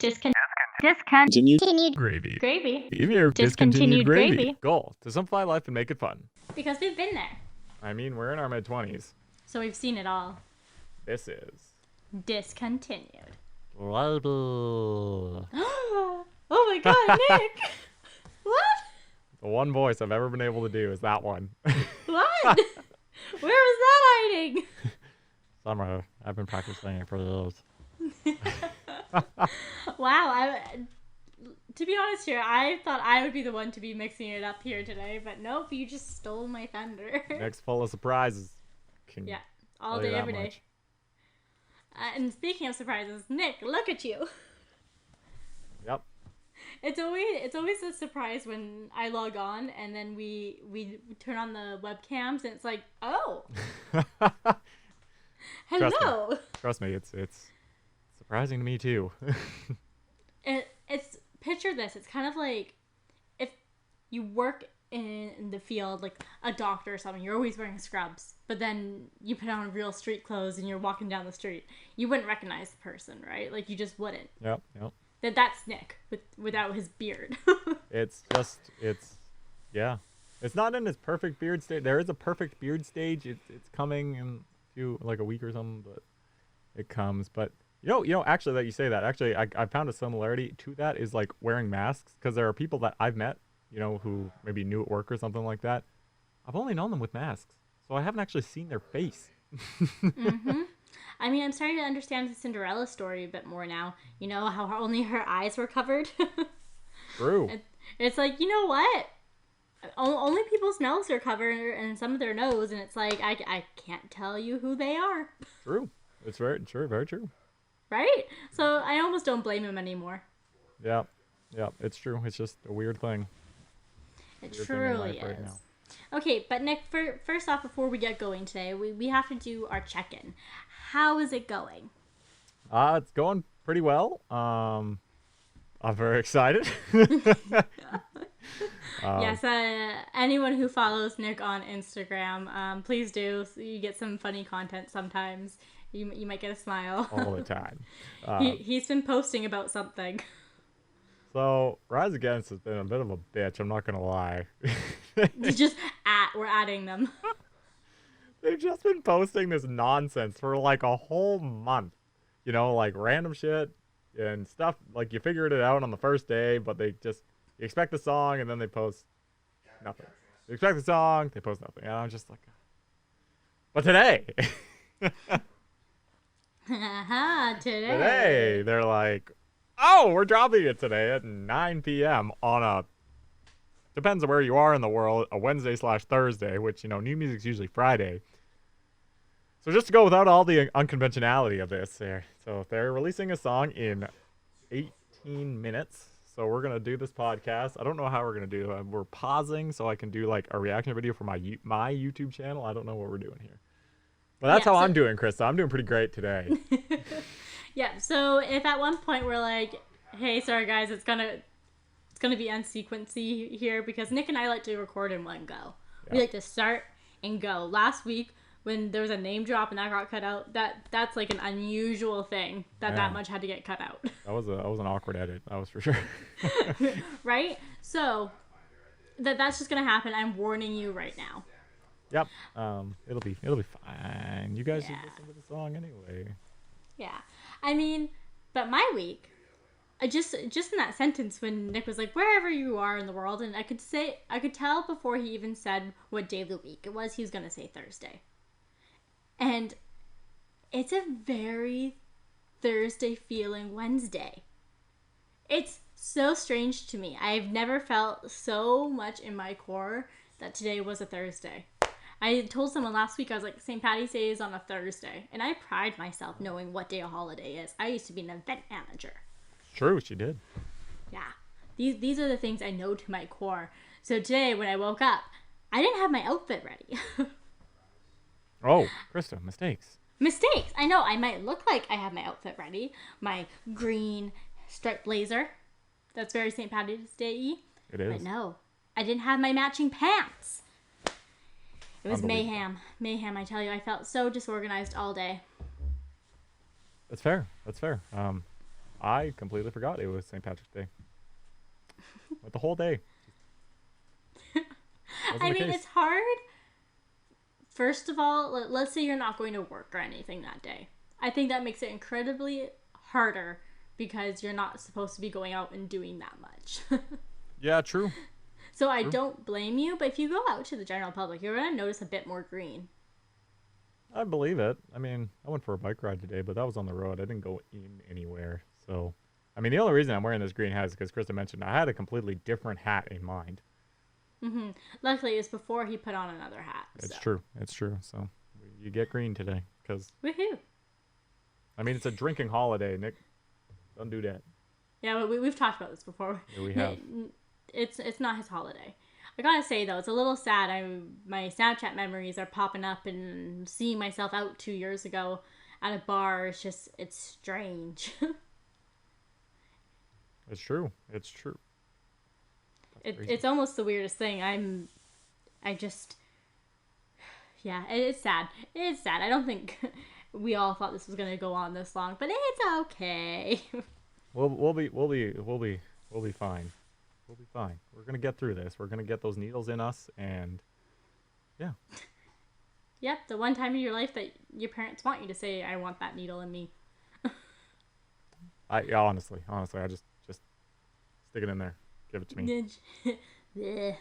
Discontinued Gravy. gravy. Even your Discontinued gravy. Goal: to simplify life and make it fun. Because we've been there. I mean, we're in our mid-20s. So we've seen it all. This is Discontinued. Libel. Oh my god, Nick! What? The one voice I've ever been able to do is that one. What? Where was that hiding? Summer, I've been practicing it for years. Wow, to be honest here, I thought I would be the one to be mixing it up here today, but nope, you just stole my thunder. Next full of surprises. Yeah, all day, every day. And speaking of surprises, Nick, look at you. Yep. It's always a surprise when I log on and then we turn on the webcams and it's like, oh, hello. Trust me, it's surprising to me too. It's picture this. It's kind of like if you work in the field, like a doctor or something. You're always wearing scrubs, but then you put on real street clothes and you're walking down the street. You wouldn't recognize the person, right? Like you just wouldn't. Yep. That's Nick without his beard. It's not in his perfect beard stage. There is a perfect beard stage. It's coming in like a week or something, but it comes. But you know, actually, that you say that, actually, I found a similarity to that is like wearing masks, because there are people that I've met, you know, who maybe new at work or something like that. I've only known them with masks, so I haven't actually seen their face. Mm-hmm. I mean, I'm starting to understand the Cinderella story a bit more now. You know, how only her eyes were covered. True. It's like, you know what? Only people's mouths are covered and some of their nose, and it's like, I can't tell you who they are. True. It's very true. Right? So I almost don't blame him anymore. Yeah, it's true. It's just a weird thing. It truly is. Right now. Okay, but Nick, first off, before we get going today, we have to do our check-in. How is it going? It's going pretty well. I'm very excited. Yes, anyone who follows Nick on Instagram, please do. So you get some funny content sometimes. You might get a smile. All the time. He's been posting about something. So, Rise Against has been a bit of a bitch, I'm not going to lie. We're adding them. They've just been posting this nonsense for like a whole month. You know, like random shit and stuff. Like you figured it out on the first day, but you expect the song and then they post nothing. You expect the song, they post nothing. And I'm just like, but today. Today, they're like, oh, we're dropping it today at 9 p.m. on depends on where you are in the world, a Wednesday/Thursday, which, you know, new music's usually Friday. So just to go without all the unconventionality of this there. So they're releasing a song in 18 minutes. So we're going to do this podcast. I don't know how we're going to do it. We're pausing so I can do like a reaction video for my YouTube channel. I don't know what we're doing here. But that's how I'm doing, Krista. I'm doing pretty great today. Yeah, so if at one point we're like, hey, sorry guys, it's gonna be unsequency here, because Nick and I like to record in one go. Yeah. We like to start and go. Last week when there was a name drop and that got cut out, that's like an unusual thing that much had to get cut out. That was an awkward edit. That was for sure. Right? So that's just gonna happen. I'm warning you right now. Yep. It'll be fine. You guys should listen to the song anyway. Yeah. I mean, but my week, just in that sentence when Nick was like, wherever you are in the world, and I could tell before he even said what day of the week it was, he was going to say Thursday. And it's a very Thursday feeling Wednesday. It's so strange to me. I've never felt so much in my core that today was a Thursday. I told someone last week, I was like, St. Paddy's Day is on a Thursday. And I pride myself knowing what day a holiday is. I used to be an event manager. True, she did. Yeah. These are the things I know to my core. So today, when I woke up, I didn't have my outfit ready. Oh, Krista, mistakes. Mistakes. I know. I might look like I have my outfit ready. My green striped blazer. That's very St. Paddy's Day-y. It is. But no, I didn't have my matching pants. It was mayhem. Mayhem, I tell you. I felt so disorganized all day. That's fair. I completely forgot it was St. Patrick's Day. But the whole day wasn't I the mean, case. it's hard. First of all, let's say you're not going to work or anything that day. I think that makes it incredibly harder because you're not supposed to be going out and doing that much. Yeah, true. So I True. don't blame you, but if you go out to the general public, you're going to notice a bit more green. I believe it. I mean, I went for a bike ride today, but that was on the road. I didn't go in anywhere. So, I mean, the only reason I'm wearing this green hat is because Krista mentioned I had a completely different hat in mind. Luckily, it was before he put on another hat. It's So. true. It's true. So, you get green today because, Woohoo. I mean, it's a drinking holiday, Nick. Don't do that. Yeah, we've talked about this before. Yeah, we have. It's not his holiday. I gotta say though, it's a little sad. My Snapchat memories are popping up and seeing myself out 2 years ago at a bar. It's strange. It's true. It's true. That's crazy. It's almost the weirdest thing. I just yeah, it's sad. It's sad. I don't think we all thought this was gonna go on this long, but it's okay. We'll be fine. We'll be fine. We're gonna get through this. We're gonna get those needles in us, and yeah. Yep, the one time in your life that your parents want you to say, "I want that needle in me." Yeah, honestly, I just stick it in there. Give it to me. Bleh.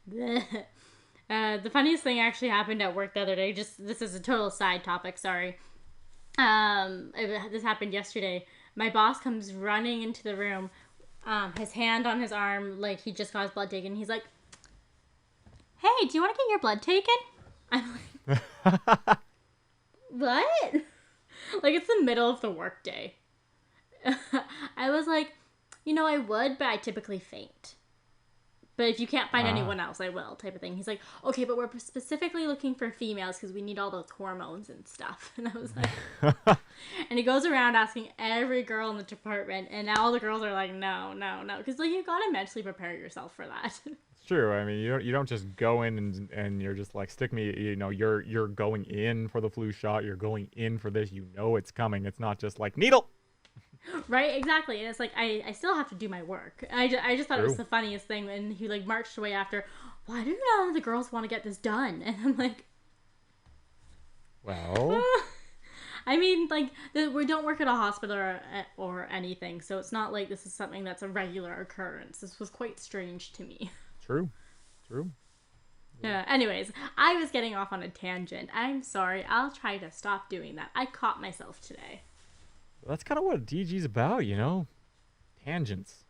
Bleh. The funniest thing actually happened at work the other day. Just this is a total side topic. Sorry. This happened yesterday. My boss comes running into the room, his hand on his arm, like he just got his blood taken. He's like, "Hey, do you want to get your blood taken?" I'm like, "What?" Like it's the middle of the workday. I was like, I would, but I typically faint. But if you can't find anyone else, I will, type of thing. He's like, okay, but we're specifically looking for females because we need all those hormones and stuff. And I was like, and he goes around asking every girl in the department, and all the girls are like, no, no, no, because like you gotta mentally prepare yourself for that. It's true. I mean, you don't just go in and you're just like stick me. You're going in for the flu shot. You're going in for this. You know it's coming. It's not just like needle. Right, exactly. And it's like I still have to do my work. I just thought it was True. the funniest thing. And he like marched away after, why do none of the girls want to get this done? And I'm like, Well, I mean, like we don't work at a hospital or anything, so it's not like this is something that's a regular occurrence. This was quite strange to me. true. True. Yeah. Anyways, I was getting off on a tangent. I'm sorry. I'll try to stop doing that. I caught myself today. That's kind of what DG's about, Tangents.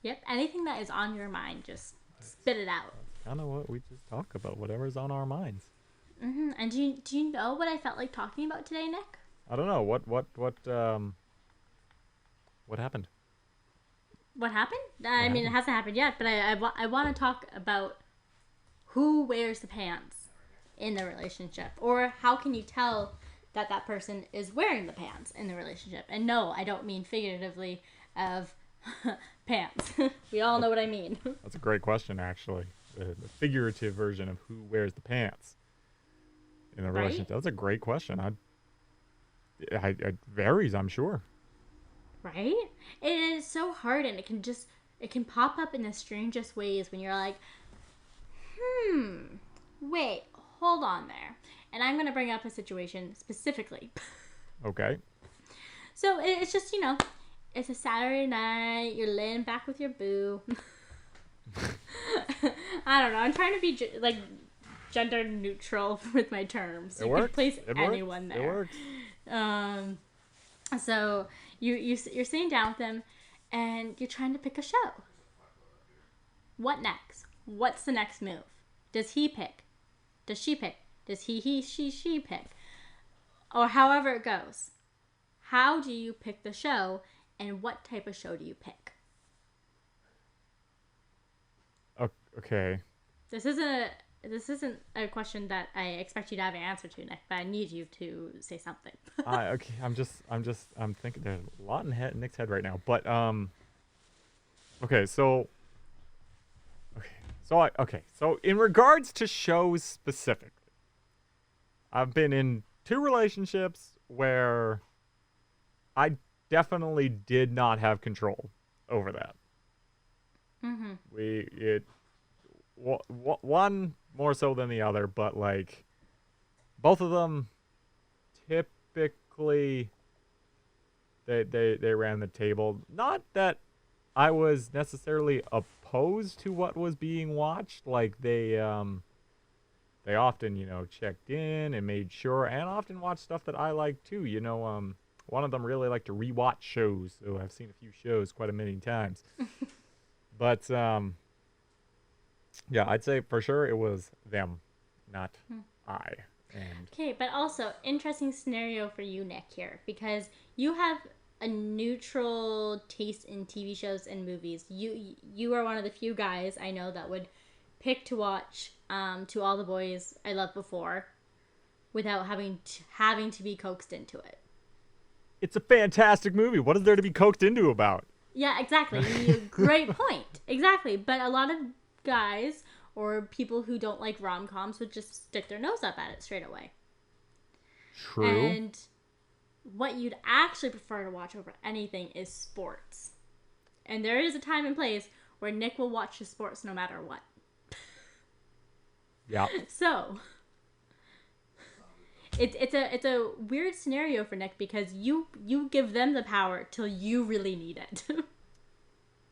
Yep. Anything that is on your mind, just spit it out. That's kind of what we just talk about. Whatever's on our minds. And do you know what I felt like talking about today, Nick? I don't know what happened. What happened? I mean, it hasn't happened yet, but I want to talk about who wears the pants in the relationship, or how can you tell that person is wearing the pants in the relationship? And no, I don't mean figuratively of pants. We all know what I mean. That's a great question, actually. The figurative version of who wears the pants in the relationship. That's a great question. It varies, I'm sure. Right? It is so hard, and it can pop up in the strangest ways when you're like, wait, hold on there. And I'm going to bring up a situation specifically. Okay. So it's just, it's a Saturday night, you're laying back with your boo. I don't know, I'm trying to be gender neutral with my terms. It You works. could place It anyone works. there. It works. So you're sitting down with them, and you're trying to pick a show. What next? What's the next move? Does he pick? Does she pick? Does she pick? Or however it goes. How do you pick the show, and what type of show do you pick? Okay. This isn't a question that I expect you to have an answer to, Nick, but I need you to say something. Okay. I'm thinking there's a lot in Nick's head right now, but okay. So in regards to shows specifically, I've been in two relationships where I definitely did not have control over that. Mm-hmm. One more so than the other, but like both of them typically they ran the table. Not that I was necessarily opposed to what was being watched. Like they often, checked in and made sure, and often watched stuff that I like too. One of them really liked to rewatch shows, so I've seen a few shows quite a many times. But yeah, I'd say for sure it was them, not I. And Okay, but also interesting scenario for you, Nick, here because you have a neutral taste in TV shows and movies. You are one of the few guys I know that would pick to watch To All the Boys I Loved Before without having to be coaxed into it. it's a fantastic movie. What is there to be coaxed into about? Yeah, exactly. Great point. Exactly. But a lot of guys or people who don't like rom-coms would just stick their nose up at it straight away. True. And what you'd actually prefer to watch over anything is sports. And there is a time and place where Nick will watch his sports no matter what. Yeah. So, it's a weird scenario for Nick because you give them the power till you really need it.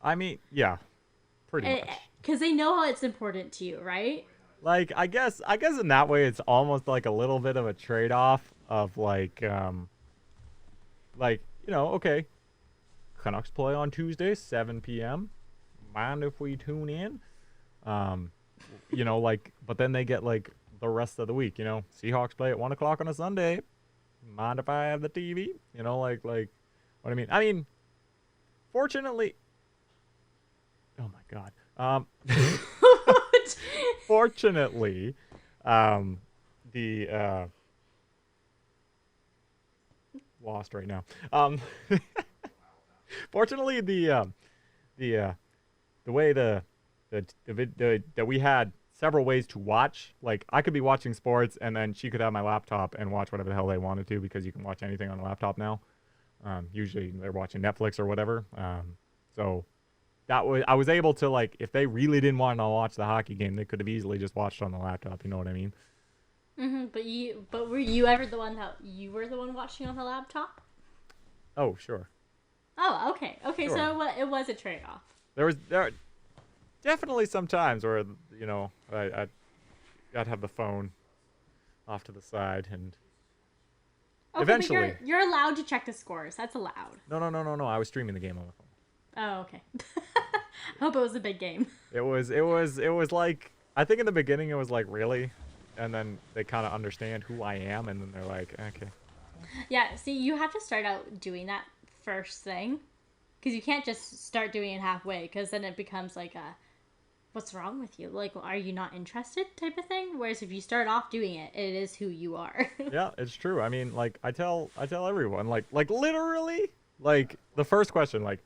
I mean, yeah, pretty much. Because they know how it's important to you, right? Like I guess in that way it's almost like a little bit of a trade-off of okay, Canucks play on Tuesday 7 p.m. Mind if we tune in? But then they get like the rest of the week, Seahawks play at 1 o'clock on a Sunday. Mind if I have the TV? Like what I mean. I mean, fortunately, oh my god. Fortunately, the lost right now. Fortunately, the way that we had several ways to watch. Like I could be watching sports, and then she could have my laptop and watch whatever the hell they wanted to because you can watch anything on a laptop now. Usually they're watching Netflix or whatever. So I was able to, like, if they really didn't want to watch the hockey game, they could have easily just watched on the laptop. You know what I mean? Mm-hmm. But were you ever the one watching on the laptop? Oh, sure. Oh, okay. Okay, Sure. so it was a trade-off. There are definitely some times where I'd have the phone off to the side and Okay, eventually. but you're allowed to check the scores. That's allowed. No. I was streaming the game on the phone. Oh, okay. I hope it was a big game. It was like, I think in the beginning it was like, really, and then they kind of understand who I am, and then they're like, okay. Yeah, see, you have to start out doing that first thing, because you can't just start doing it halfway, because then it becomes like a, what's wrong with you? Like, are you not interested type of thing? Whereas if you start off doing it, it is who you are. Yeah, it's true. I mean, like, I tell everyone, like literally, like, the first question, like,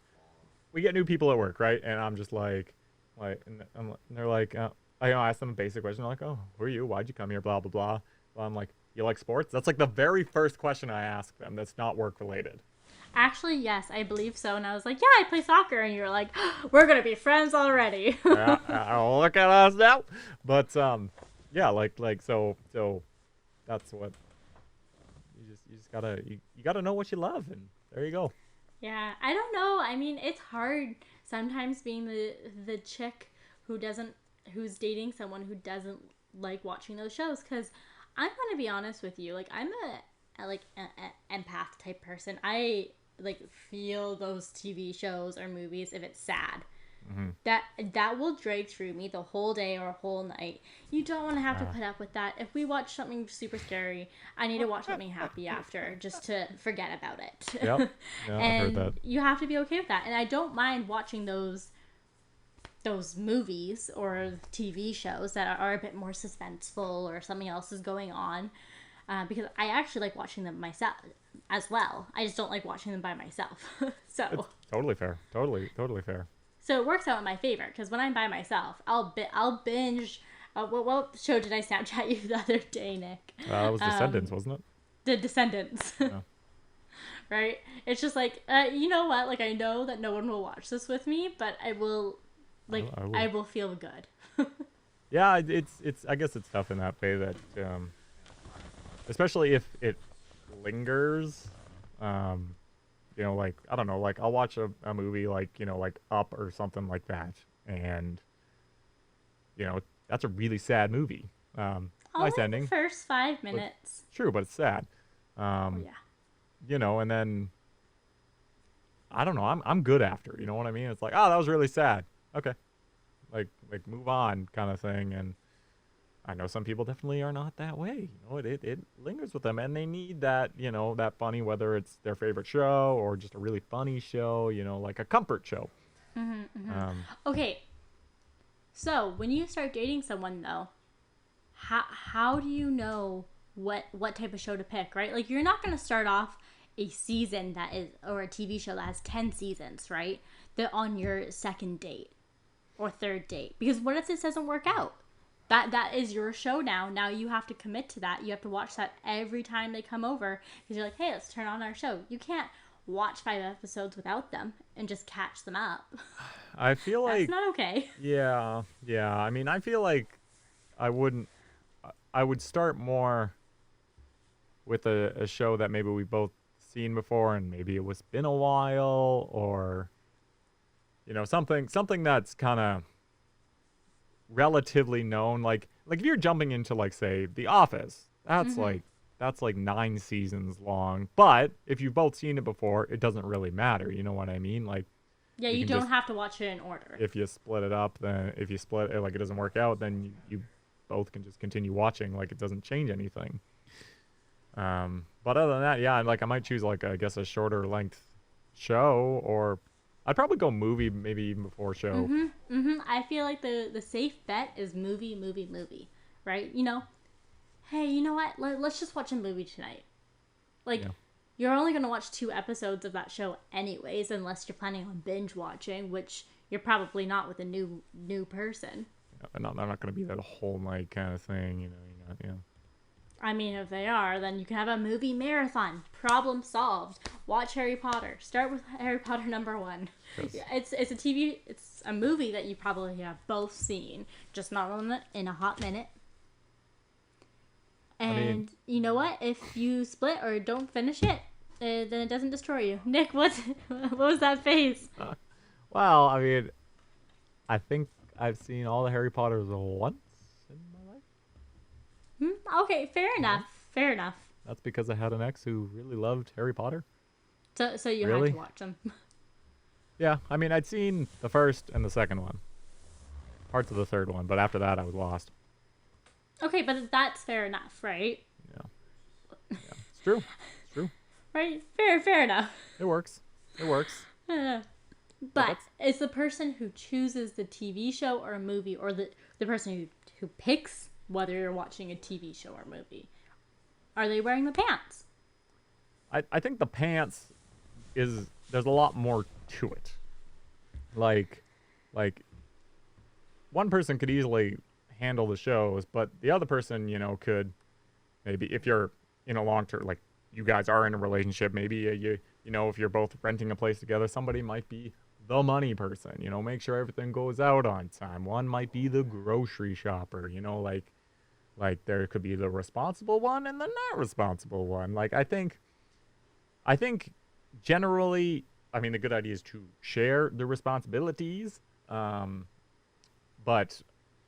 we get new people at work, right? And I'm just and they're like, I ask them a basic question. They're like, oh, who are you? Why'd you come here? Blah, blah, blah. Well, I'm like, you like sports? That's like the very first question I ask them that's not work related. Actually, yes, I believe so. And I was like, yeah, I play soccer. And you're like, we're going to be friends already. Look at us now. But, yeah, so that's what, you just gotta, you gotta know what you love. And there you go. Yeah, I don't know. I mean, it's hard sometimes being the chick who's dating someone who doesn't like watching those shows. Because I'm gonna be honest with you, like I'm an empath type person. I like feel those TV shows or movies if it's sad. Mm-hmm. That will drag through me the whole day or a whole night. You don't want to have to put up with that. If we watch something super scary, I need to watch something happy after just to forget about it. Yep. Yeah, And I heard that. you have to be okay with that. And I don't mind watching those movies or TV shows that are a bit more suspenseful or something else is going on. Because I actually like watching them myself as well. I just don't like watching them by myself. So It's totally fair. Totally fair. So it works out in my favor because when I'm by myself, I'll binge. What show did I Snapchat you the other day, Nick? That was Descendants, wasn't it? The Descendants. Yeah. Right? It's just like, you know what? Like, I know that no one will watch this with me, but I will, like, I I will. will feel good. Yeah, it's. I guess it's tough in that way that, especially if it lingers. Um, like I don't know, like I'll watch a movie like like Up or something like that, and that's a really sad movie. I'll Nice like the ending, first five but minutes. true, but it's sad. Oh, Um, yeah. and then I don't know. I'm good after. You know what I mean? It's like, oh, that was really sad. Okay, like move on, kind of thing. And I know some people definitely are not that way. It lingers with them, and they need that that funny, whether it's their favorite show or just a really funny show. Like a comfort show. Um, Okay, so when you start dating someone, though, how do you know what type of show to pick, right? Like, you're not going to start off a season that is, or a TV show that has 10 seasons, right? That on your second date or third date, because what if this doesn't work out? That is your show now. Now you have to commit to that. You have to watch that every time they come over, because you're like, hey, let's turn on our show. You can't watch 5 episodes without them and just catch them up. I feel That's like, not okay. yeah, yeah. I mean, I feel like I wouldn't. I would start more with a show that maybe we both seen before, and maybe it was been a while, or something that's kind of relatively known. Like if you're jumping into, like, say, The Office, that's like 9 seasons long. But if you've both seen it before, it doesn't really matter. You know what I mean? Like, Yeah, you you can don't just, have to watch it in order. if you split it up, then if you split it, like, it doesn't work out, then you both can just continue watching. Like, it doesn't change anything. But other than that, yeah, like I might choose, like, I guess, a shorter length show, or I'd probably go movie maybe even before show. I feel like the safe bet is movie, movie, movie, right? Hey, you know what? Let's just watch a movie tonight. Like, Yeah. you're only gonna watch 2 episodes of that show anyways, unless you're planning on binge watching, which you're probably not with a new person. I'm not going to be that whole night kind of thing, yeah. I mean, if they are, then you can have a movie marathon. Problem solved. Watch Harry Potter. Start with Harry Potter #1. 'Cause, It's a TV. It's a movie that you probably have both seen, just not in a hot minute. I mean, And you know what? If you split or don't finish it, then it doesn't destroy you. Nick, what was that face? well, I mean, I think I've seen all the Harry Potters once in my life. Okay, fair enough. Once. Fair enough. That's because I had an ex who really loved Harry Potter. So you had Really? to watch them. Yeah, I mean, I'd seen the first and the second one, parts of the third one, but after that, I was lost. Okay, but that's fair enough, right? Yeah, yeah, it's true. It's true. Right? Fair enough. It works. It works. But that's- it's the person who chooses the TV show or a movie, or the person who picks whether you're watching a TV show or movie. Are they wearing the pants? I think the pants there's a lot more to it. Like one person could easily handle the shows, but the other person, could maybe, if you're in a long term, like you guys are in a relationship, maybe if you're both renting a place together, somebody might be the money person, make sure everything goes out on time. One might be the grocery shopper, like there could be the responsible one and the not responsible one. Like I think generally, I mean, the good idea is to share the responsibilities, but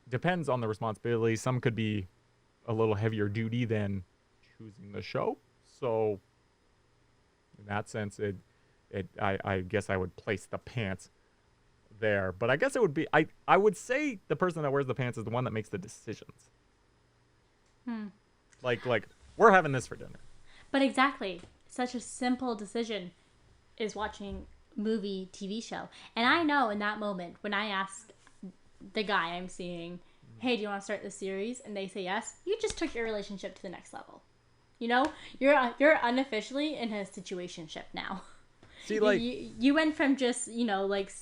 depends on the responsibility. Some could be a little heavier duty than choosing the show. So in that sense, I guess I would place the pants there. But I guess it would be, I would say the person that wears the pants is the one that makes the decisions. Like we're having this for dinner. But exactly, such a simple decision is watching movie, TV show. And I know in that moment when I ask the guy I'm seeing, hey, do you want to start this series? And they say yes, you just took your relationship to the next level. You're unofficially in a situationship now. See, like, you went from just, like,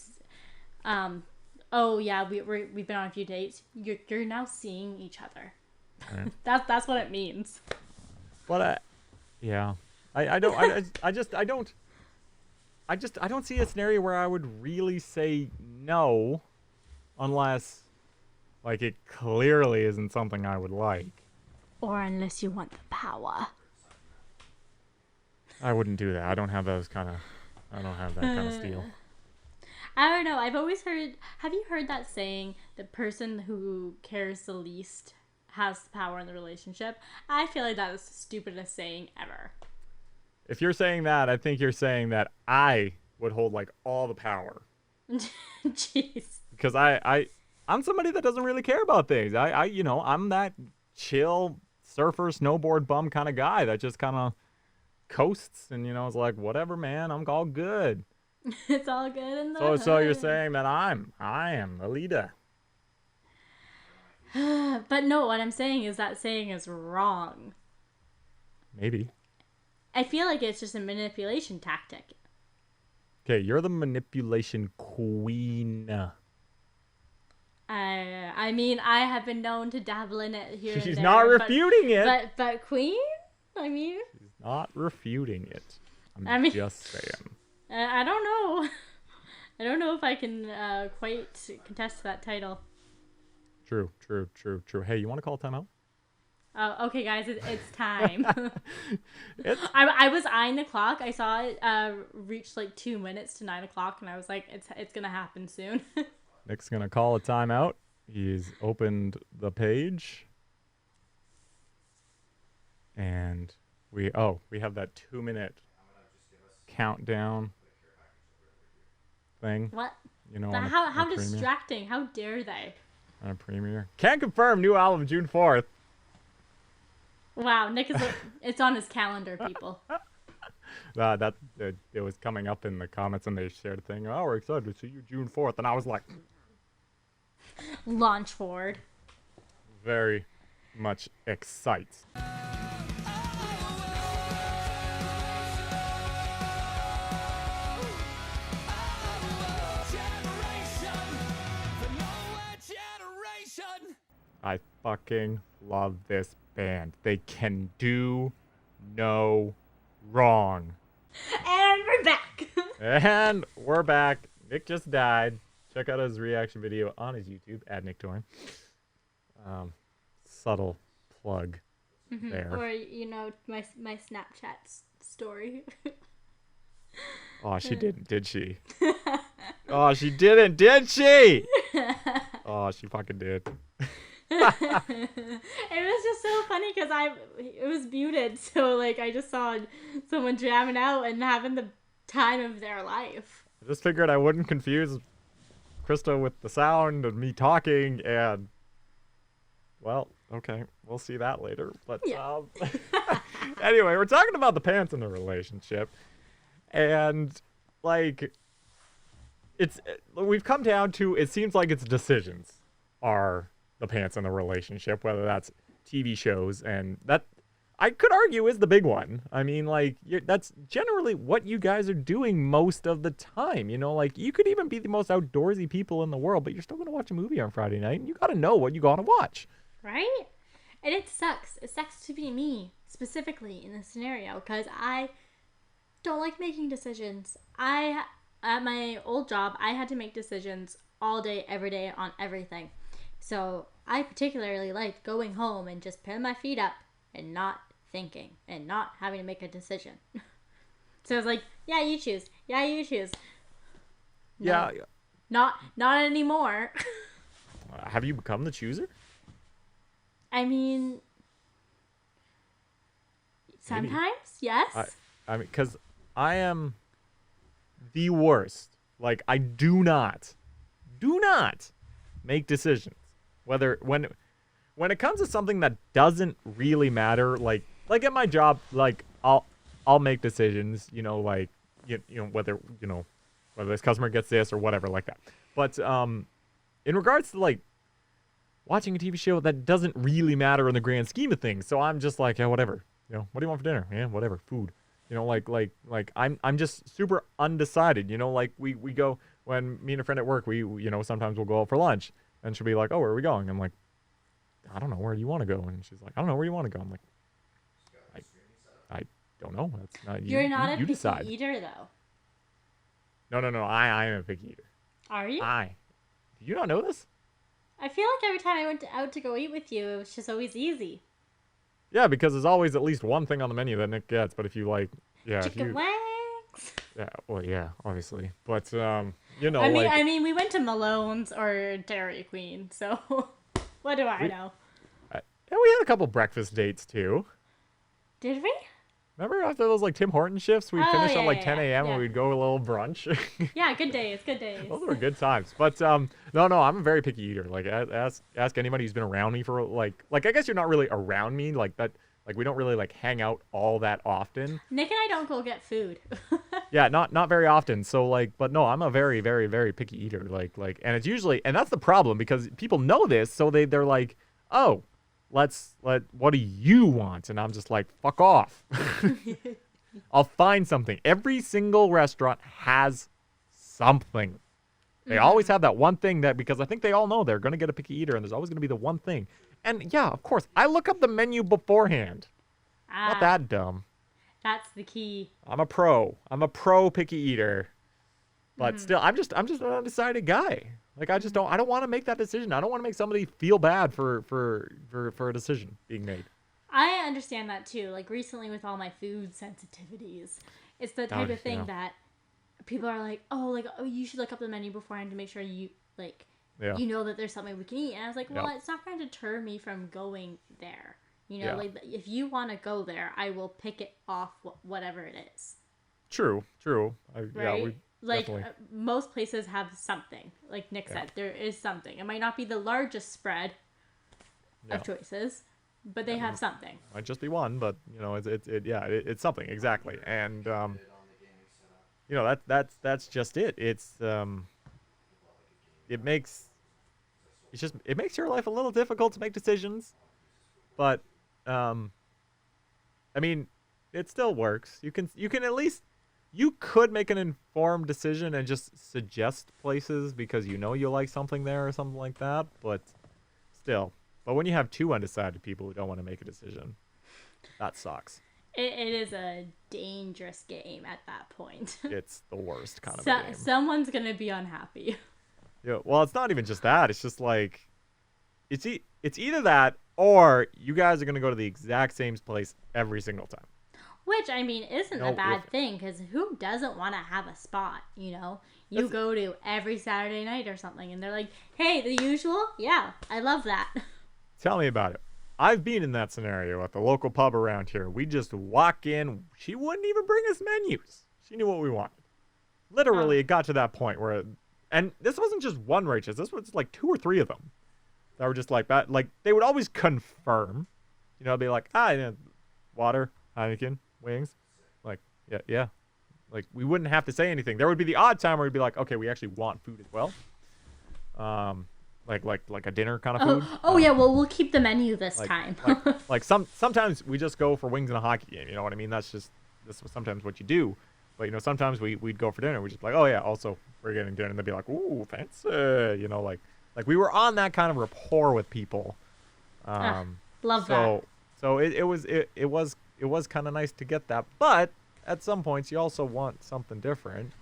oh yeah, we've been on a few dates. You're now seeing each other. Right. That's what it means. But yeah, I don't see a scenario where I would really say no unless like it clearly isn't something I would like. Or unless you want the power. I wouldn't do that. I don't have that kind of steel. I don't know. I've always heard. Have you heard that saying? The person who cares the least has the power in the relationship. I feel like that is the stupidest saying ever. If you're saying that, I think you're saying that I would hold like all the power. Jeez. Because I'm somebody that doesn't really care about things. I'm that chill surfer, snowboard bum kind of guy that just kind of coasts and is like, whatever, man, I'm all good. It's all good in the So you're hood. saying that I am the leader. But no, what I'm saying is that saying is wrong. Maybe. I feel like it's just a manipulation tactic. Okay, you're the manipulation queen. I mean, I have been known to dabble in it here and there. She's not refuting it. But Queen? I mean... She's not refuting it. I mean, just saying. I don't know. I don't know if I can quite contest that title. True. Hey, you want to call timeout? Okay, guys, it's time. I was eyeing the clock. I saw it reach like 2 minutes to 9 o'clock, and I was like, it's gonna happen soon. Nick's gonna call a timeout. He's opened the page, and we have that 2-minute countdown thing. What? How distracting! How dare they? On a premiere. Can't confirm new album June 4th. Wow, Nick it's on his calendar, people. It was coming up in the comments, and they shared a thing. Oh, we're excited to see you June 4th, and I was like, launch forward. Very much excites. I fucking love this band. They can do no wrong. And we're back. And we're back. Nick just died. Check out his reaction video on his YouTube at Nick Torn. Subtle plug there. Or my Snapchat story. Oh, she didn't, did she? Oh, she didn't, did she? Oh, she fucking did. It was just so funny because it was muted, so like I just saw someone jamming out and having the time of their life. I just figured I wouldn't confuse Krista with the sound of me talking, and well, okay, we'll see that later. But yeah. Anyway, we're talking about the pants in the relationship, and like we've come down to, it seems like it's decisions are the pants in the relationship, whether that's TV shows, and that I could argue is the big one. I mean, like, that's generally what you guys are doing most of the time. Like, you could even be the most outdoorsy people in the world, but you're still going to watch a movie on Friday night, and you got to know what you got to watch. Right? And it sucks. It sucks to be me, specifically in this scenario, because I don't like making decisions. At my old job, I had to make decisions all day, every day on everything. So I particularly liked going home and just putting my feet up and not thinking and not having to make a decision. So I was like, yeah, you choose. Yeah, you choose. No, Yeah. Not anymore. Have you become the chooser? I mean, sometimes, yes. I mean, because I am the worst. Like, I do not make decisions. Whether when it comes to something that doesn't really matter, like at my job, like I'll make decisions, like whether this customer gets this or whatever like that. But in regards to like watching a TV show that doesn't really matter in the grand scheme of things, so I'm just like, yeah, whatever. What do you want for dinner? Yeah, whatever, food. Like I'm just super undecided. Like we go, when me and a friend at work, we sometimes we'll go out for lunch. And she'll be like, oh, where are we going? I'm like, I don't know. Where do you want to go? And she's like, I don't know. Where do you want to go? I'm like, don't know. That's not you. You're not a You picky decide. eater, though. No. I am a picky eater. Are you? Do you not know this? I feel like every time I went out to go eat with you, it was just always easy. Yeah, because there's always at least one thing on the menu that Nick gets. But if you like, yeah, if Chicken you, wings. yeah, well, yeah, obviously. But I mean, we went to Malone's or Dairy Queen, so what do I know? Yeah, we had a couple breakfast dates too. Did we? Remember after those like Tim Horton shifts, we'd Oh, finish yeah, at like yeah, 10 a.m. yeah. and we'd go a little brunch. Yeah, good days, good days. Those were good times. But no, I'm a very picky eater. Like ask anybody who's been around me for like I guess you're not really around me like that. Like we don't really like hang out all that often. Nick and I don't go get food. Yeah, not very often. So like, but no, I'm a very very very picky eater. Like, and it's usually, and that's the problem because people know this, so they're like, oh, what do you want? And I'm just like, fuck off. I'll find something. Every single restaurant has something. They always have that one thing that, because I think they all know they're going to get a picky eater and there's always going to be the one thing. And yeah, of course, I look up the menu beforehand. Not that dumb. That's the key. I'm a pro picky eater. But still, I'm just an undecided guy. Like I don't want to make that decision. I don't want to make somebody feel bad for a decision being made. I understand that too. Like recently with all my food sensitivities, it's the type of thing that people are like, oh, you should look up the menu beforehand to make sure you you know that there's something we can eat. And I was like, well, it's not going to deter me from going there. You know, like if you want to go there, I will pick it off whatever it is. True. Right? Yeah, like most places have something. Like Nick said, there is something. It might not be the largest spread of choices, but they have something. Might just be one, but you know, it's something exactly. And you know, that's just it. It makes your life a little difficult to make decisions, but I mean, it still works. You can at least, you could make an informed decision and just suggest places because you know you'll like something there or something like that, but still. But when you have two undecided people who don't want to make a decision, that sucks. It is a dangerous game at that point. It's the worst kind of game. Someone's going to be unhappy. Yeah, well, it's not even just that. It's just like, it's either that or you guys are going to go to the exact same place every single time. Which, I mean, isn't a bad thing, because who doesn't want to have a spot, you know? You go to every Saturday night or something, and they're like, hey, the usual? Yeah, I love that. Tell me about it. I've been in that scenario at the local pub around here. We just walk in. She wouldn't even bring us menus. She knew what we wanted. Literally, it got to that point where, and this wasn't just one waitress. This was like 2 or 3 of them that were just like that. Like, they would always confirm, you know, be like, water, Heineken, wings. Like, yeah. Like, we wouldn't have to say anything. There would be the odd time where we'd be like, okay, we actually want food as well. Like a dinner kind of food. Yeah, well, we'll keep the menu this time. Sometimes we just go for wings and a hockey game. You know what I mean? That's sometimes what you do. But you know, sometimes we'd go for dinner. We just like, oh yeah, also we're getting dinner, and they'd be like, ooh, fancy. You know, like we were on that kind of rapport with people. Love that. So it was kind of nice to get that, but at some points you also want something different.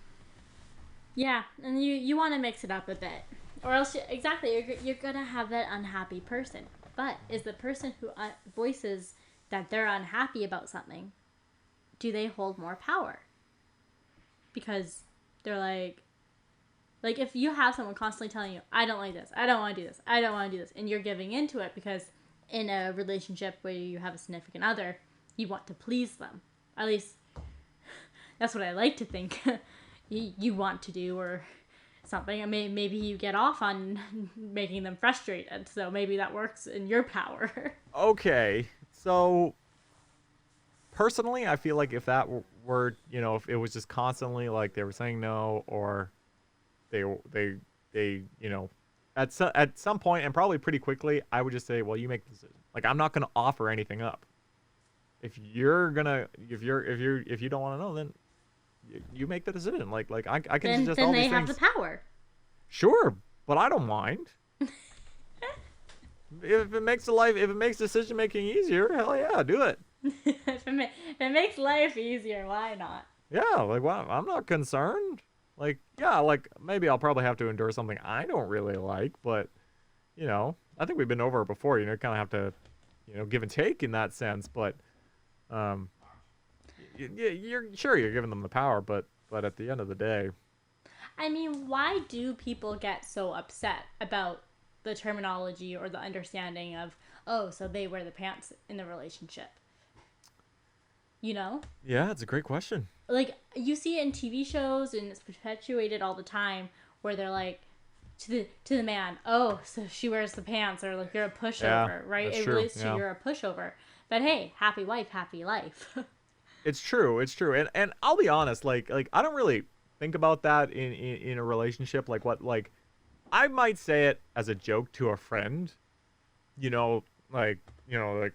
Yeah, and you want to mix it up a bit. Or else, you're going to have that unhappy person. But is the person who voices that they're unhappy about something, do they hold more power? Because they're like if you have someone constantly telling you, I don't like this, I don't want to do this, I don't want to do this, and you're giving into it because in a relationship where you have a significant other, you want to please them. At least, that's what I like to think you want to do, or something. I mean, maybe you get off on making them frustrated, so maybe that works in your power. Okay, so personally, I feel like if that were, you know, if it was just constantly like they were saying no, or they you know, at some point and probably pretty quickly, I would just say, well, you make the decision. Like, I'm not gonna offer anything up. If you don't want to know, then you make the decision. Like I can suggest all these things. Then they have the power. Sure, but I don't mind. If it makes decision making easier, hell yeah, do it. If it makes life easier, why not? Yeah, like, well, I'm not concerned. Like, yeah, like maybe I'll probably have to endure something I don't really like, but I think we've been over it before. Kind of have to, give and take in that sense. But, um, you're sure you're giving them the power, but at the end of the day, I mean, why do people get so upset about the terminology or the understanding of, oh, so they wear the pants in the relationship? You know? yeah, it's a great question. Like, you see it in TV shows and it's perpetuated all the time where they're like, to the man, oh, so she wears the pants, or like you're a Yeah, pushover, right? that's It true. relates to Yeah. you're a pushover. But hey, happy wife, happy life. It's true. It's true. And I'll be honest, like I don't really think about that in a relationship. Like what like I might say it as a joke to a friend, you know, like like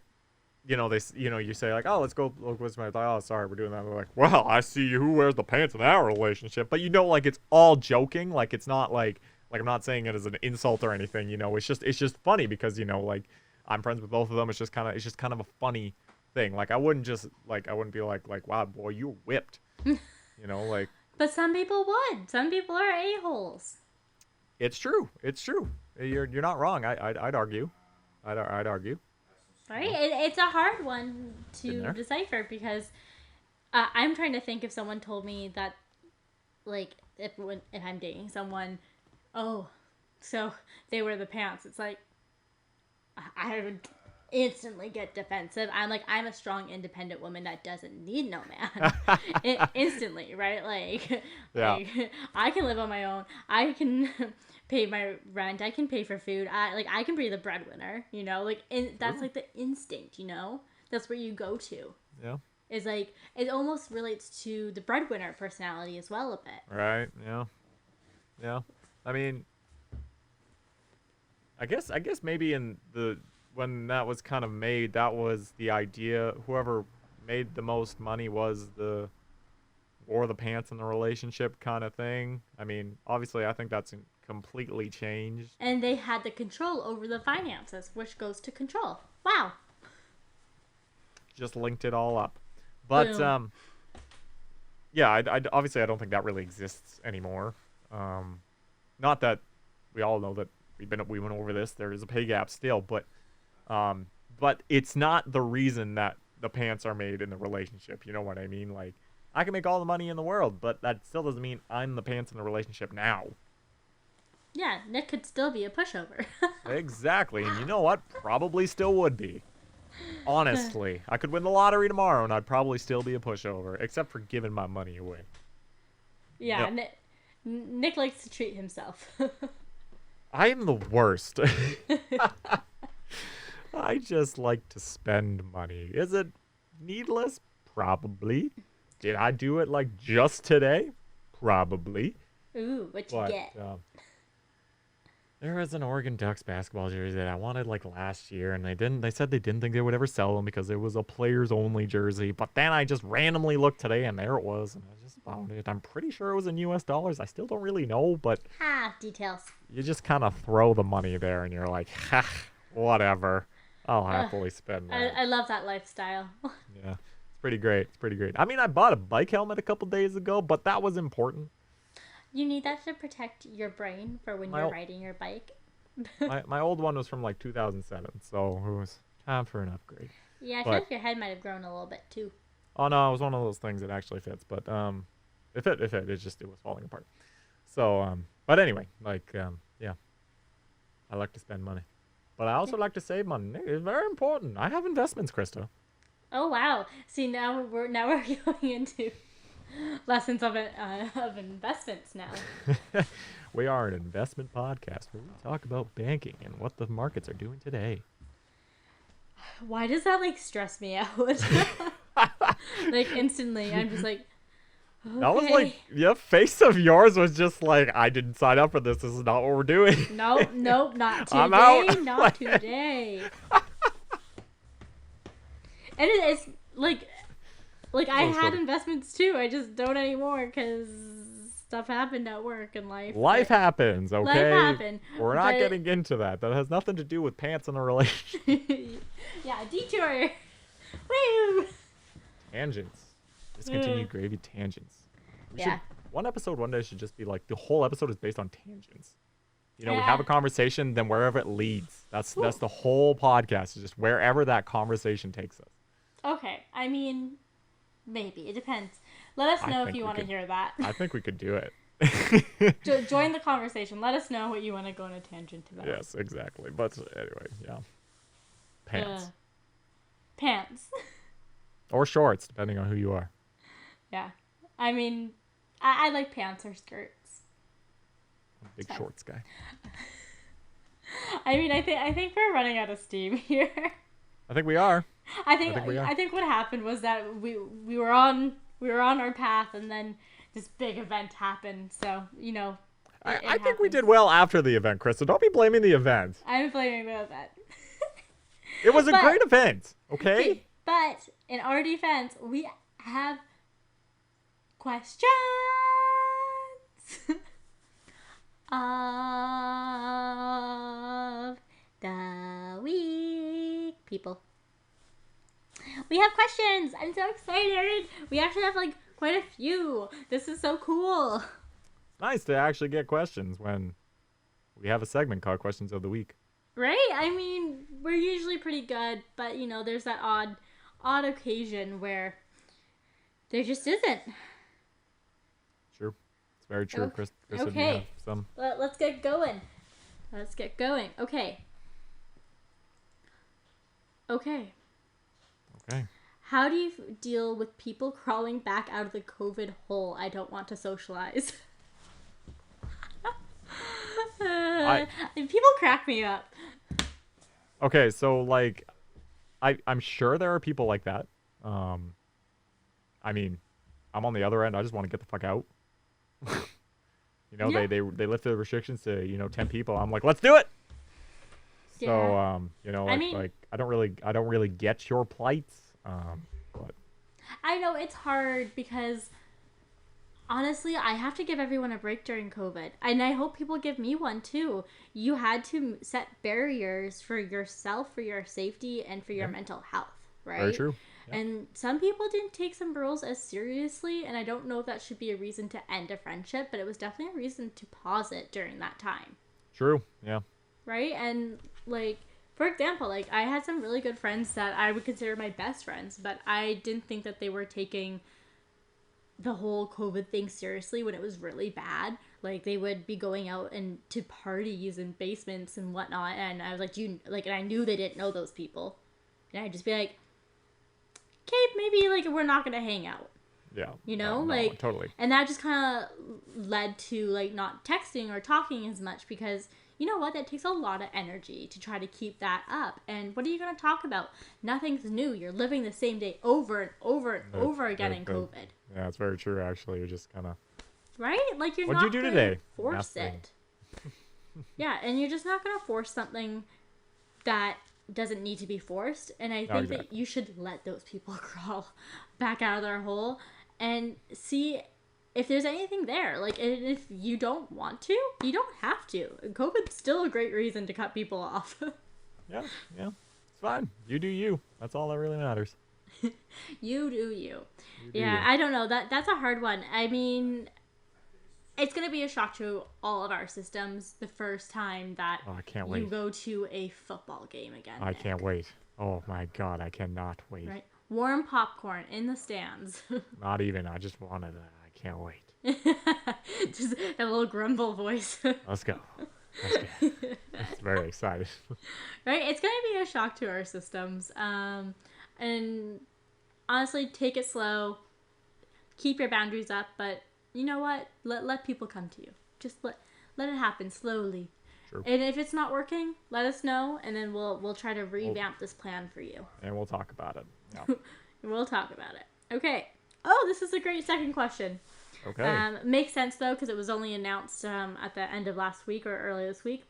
you say like, oh, let's go look what's my oh sorry we're doing that. They're like, well, I see who wears the pants in our relationship, but like it's all joking. Like it's not like I'm not saying it as an insult or anything. It's just funny because like I'm friends with both of them. It's just kind of a funny thing. Like I wouldn't be like wow boy you whipped. Like But some people would. Some people are a-holes. it's true. It's true. You're not wrong. I'd argue. I'd argue. Right? It's a hard one Been to there. decipher because I'm trying to think if someone told me that, like, if I'm dating someone, oh, so they wear the pants. It's like, I would instantly get defensive. I'm a strong, independent woman that doesn't need no man. Instantly, right? Like, Yeah. like, I can live on my own. I can pay my rent. I can pay for food. I can be the breadwinner. That's True. like the instinct. That's where you go to. Yeah. Is like it almost relates to the breadwinner personality as well a bit. Right. Yeah. Yeah. I mean, I guess maybe in the when that was kind of made, that was the idea. Whoever made the most money was the wore the pants in the relationship kind of thing. I mean, obviously, I think that's completely changed. And they had the control over the finances, which goes to control. Wow. Just linked it all up. But Boom. yeah, obviously I don't think that really exists anymore. Not that we all know that we went over this. There is a pay gap still, but it's not the reason that the pants are made in the relationship. You know what I mean? Like I can make all the money in the world, but that still doesn't mean I'm the pants in the relationship now. Yeah, Nick could still be a pushover. Exactly, and you know what? Probably still would be. Honestly, I could win the lottery tomorrow, and I'd probably still be a pushover, except for giving my money away. Yeah, Yep. Nick likes to treat himself. I am the worst. I just like to spend money. Is it needless? Probably. Did I do it like just today? Probably. Ooh, what you But get? there was an Oregon Ducks basketball jersey that I wanted like last year, and they said they didn't think they would ever sell them because it was a players only jersey. But then I just randomly looked today, and there it was, and I just found it. I'm pretty sure it was in US dollars. I still don't really know, but Details. you just kind of throw the money there, and you're like, ha, whatever. I'll Ugh, happily spend that. I love that lifestyle. Yeah, it's pretty great. It's pretty great. I mean, I bought a bike helmet a couple days ago, but that was important. You need that to protect your brain for when My you're ol- riding your bike. my old one was from like 2007, so it was time for an upgrade. Yeah, I feel But like your head might have grown a little bit too. oh no, it was one of those things that actually fits, but it fit. It was falling apart. So but anyway, like yeah, I like to spend money, but I also like to save money. It's very important. I have investments, Krista. Oh wow! See, now we're going into lessons of investments now. We are an investment podcast where we talk about banking and what the markets are doing today. Why does that like stress me out? Like instantly, I'm just like, okay. That was like, yeah, face of yours was just like, I didn't sign up for this. This is not what we're doing. Nope, not today. I'm out. Not today. And it's like I That was had funny. investments too. I just don't anymore because stuff happened at work and life. Life but- happens, okay? Life happened. We're not but- getting into that. That has nothing to do with pants in a relationship. Yeah, detour. Woo! Tangents. Discontinued gravy tangents. We should Yeah. one episode one day should just be like the whole episode is based on tangents. You know, we have Yeah. a conversation, then wherever it leads. That's Ooh. the whole podcast. Is just wherever that conversation takes us. Okay. I mean, maybe. It depends. Let us I know if think you we want to could. hear that. I think we could do it. Join the conversation. Let us know what you want to go on a tangent about. Yes, exactly. But anyway, yeah. Pants. Pants. Or shorts, depending on who you are. Yeah. I mean, I like pants or skirts. Big Fine. shorts guy. I mean, I think we're running out of steam here. I think we are. I think we are. I think what happened was that we were on our path, and then this big event happened. So you know, I think we did well after the event, Krista. Don't be blaming the event. I'm blaming the event. It was a But- great event, okay? But in our defense, we have questions of the week, people. We have questions. I'm so excited. We actually have like quite a few. This is so cool. Nice to actually get questions when we have a segment called Questions of the Week. Right? I mean, we're usually pretty good, but you know, there's that odd occasion where there just isn't. True. It's very true, Okay. Krista. Do you Okay. have some? Let's get going. Let's get going. Okay. Okay. Okay. How do you deal with people crawling back out of the COVID hole? I don't want to socialize. People crack me up. Okay, so like I'm sure there are people like that. I mean, I'm on the other end. I just want to get the fuck out. You know, Yeah. they lifted the restrictions to, 10 people. I'm like, let's do it. So, Yeah. I I mean- like I don't really get your plight. But I know it's hard because honestly, I have to give everyone a break during COVID. And I hope people give me one too. You had to set barriers for yourself, for your safety, and for your Yep. mental health, right? very true. Yep. And some people didn't take some rules as seriously, and I don't know if that should be a reason to end a friendship, but it was definitely a reason to pause it during that time, True. Yeah. right? And like, for example, like I had some really good friends that I would consider my best friends, but I didn't think that they were taking the whole COVID thing seriously when it was really bad. Like they would be going out and to parties in basements and whatnot, and I was like, and I knew they didn't know those people, and I'd just be like, okay, maybe like we're not gonna hang out, Yeah. you know, No, like totally. and that just kind of led to like not texting or talking as much because you know what, that takes a lot of energy to try to keep that up. And what are you going to talk about? Nothing's new. You're living the same day over and over and over again in COVID, Yeah, it's very true. Actually, you're just kind of. right? Like you're What'd not you do gonna today? force Nothing. it. Yeah, and you're just not going to force something that doesn't need to be forced. And I think that exactly. you should let those people crawl back out of their hole and see if there's anything there. Like, and if you don't want to, you don't have to. COVID's still a great reason to cut people off. Yeah. It's fine. You do you. That's all that really matters. You do you. You do Yeah, you. I don't know. That's a hard one. I mean, it's gonna be a shock to all of our systems the first time that Oh, I can't you wait. go to a football game again. I Nick, can't wait. Oh my god, I cannot wait. Right, warm popcorn in the stands. Not even. I just wanted that. I can't wait. Just that little grumble voice. Let's go. Let's go. It's very excited. Right, it's gonna be a shock to our systems. And honestly, take it slow. Keep your boundaries up, but you know what? Let people come to you. Just let it happen slowly. True. And if it's not working, let us know, and then we'll try to revamp this plan for you. And we'll talk about it. Yeah. We'll talk about it. Okay. Oh, this is a great second question. Okay. Makes sense though, because it was only announced at the end of last week or early this week.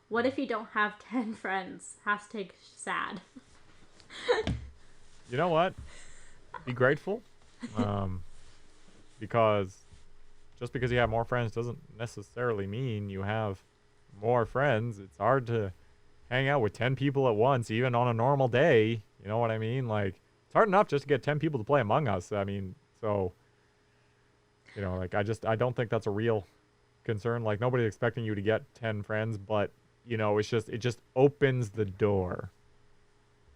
What if you don't have 10 friends? Hashtag sad. You know what? Be grateful. Because just because you have more friends doesn't necessarily mean you have more friends. It's hard to hang out with 10 people at once, even on a normal day. You know what I mean? Like, hard enough just to get 10 people to play Among Us. I mean, so like I don't think that's a real concern. Like nobody's expecting you to get 10 friends, but it just opens the door.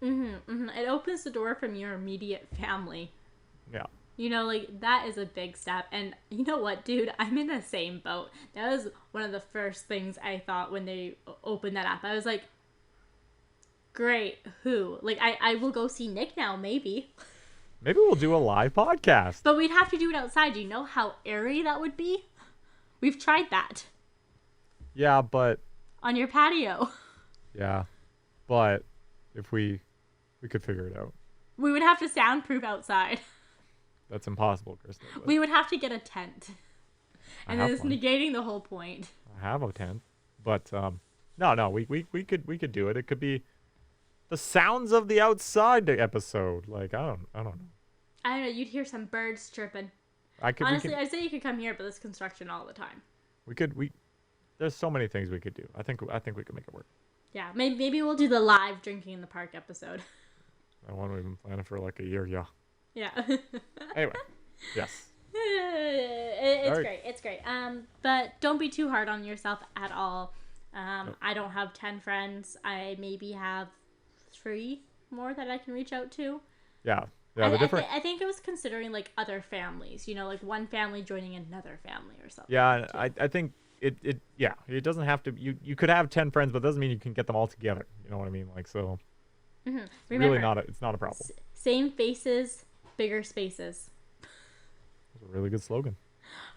It opens the door from your immediate family. Yeah. Like that is a big step. And you know what, dude? I'm in the same boat. That was one of the first things I thought when they opened that up. I was like, great, who? Like, I will go see Nick now, maybe. Maybe we'll do a live podcast. But we'd have to do it outside. You know how airy that would be? We've tried that. Yeah, but... on your patio. Yeah, but if we could figure it out. We would have to soundproof outside. That's impossible, Krista. We would have to get a tent. And then it's negating the whole point. I have a tent. But, no, we could do it. It could be the sounds of the outside episode. Like, I don't know. I don't know, you'd hear some birds chirping. Honestly, I'd say you could come here, but there's construction all the time. There's so many things we could do. I think we could make it work. Yeah, maybe we'll do the live drinking in the park episode. That one we've been planning for like a year, yeah. Yeah. Anyway, yes. It's great. But don't be too hard on yourself at all. Nope. I don't have 10 friends. I maybe have 3 more that I can reach out to. Yeah. I think it was considering like other families, like one family joining another family or something. Yeah, I think it doesn't have to. You could have 10 friends, but it doesn't mean you can get them all together. You know what I mean? Like so. Mm-hmm. Remember, really it's not a problem. Same faces, bigger spaces. That's a really good slogan.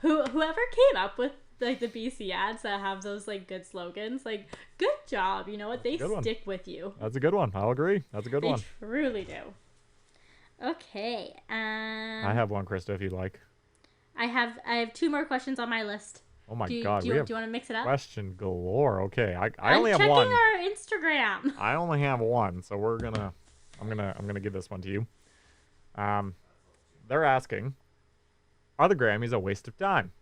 Whoever came up with like the BC ads that have those like good slogans, like good job. You know what? They stick with you. That's a good one. I'll agree. That's a good one. They truly do. Okay. I have one, Krista, if you'd like. I have 2 more questions on my list. Oh my God! Do you want to mix it up? Question galore. Okay, I only have one. I'm checking our Instagram. I only have one, so I'm gonna give this one to you. They're asking, are the Grammys a waste of time?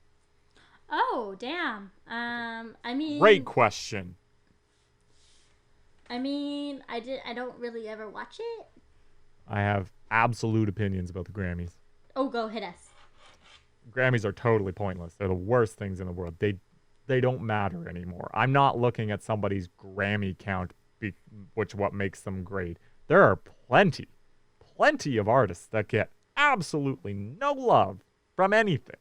Oh damn. I mean. Great question. I mean, I don't really ever watch it. I have absolute opinions about the Grammys. Oh, go hit us. Grammys are totally pointless. They're the worst things in the world. They don't matter anymore. I'm not looking at somebody's Grammy count, what makes them great. There are plenty of artists that get absolutely no love from anything.